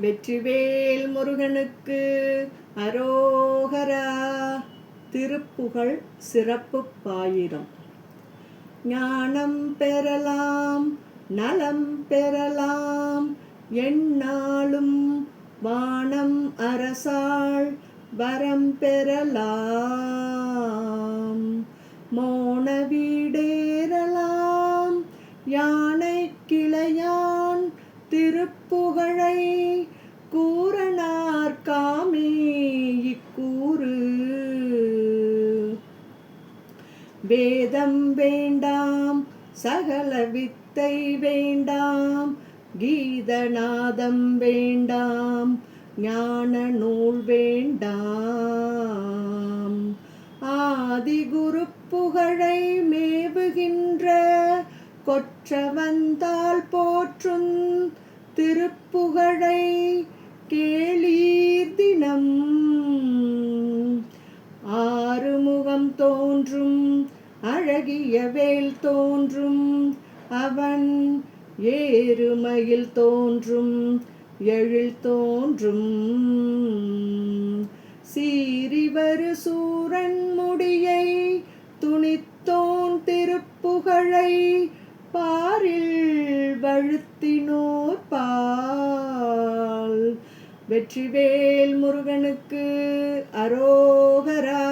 வெற்றிவேல் முருகனுக்கு அரோகரா. திருப்புகழ் சிறப்பு பாயிரம். ஞானம் பெறலாம், நலம் பெறலாம், எந்நாளும் வானம் அரசாள் வரம் பெறலாம். மோன வீடேறலாம், யானை கிளையான் திருப்புகழை கூறனார்காமே இக்கூறு. வேதம் வேண்டாம், சகல வித்தை வேண்டாம், கீதநாதம் வேண்டாம், ஞான நூல் வேண்டாம். ஆதிகுரு புகழை மேவுகின்ற கொற்றவந்தால் போற்றும் திருப்புகழை கேளீர் தினம். ஆறுமுகம் தோன்றும், அழகிய வேல் தோன்றும், அவன் ஏறுமையில் தோன்றும், எழில் தோன்றும். சீறிவரு சூரன் முடியை துணித்தோன் திருப்புகழை பாரில் வழுத்தினோர் பால். வெற்றிவேல் முருகனுக்கு அரோகரா.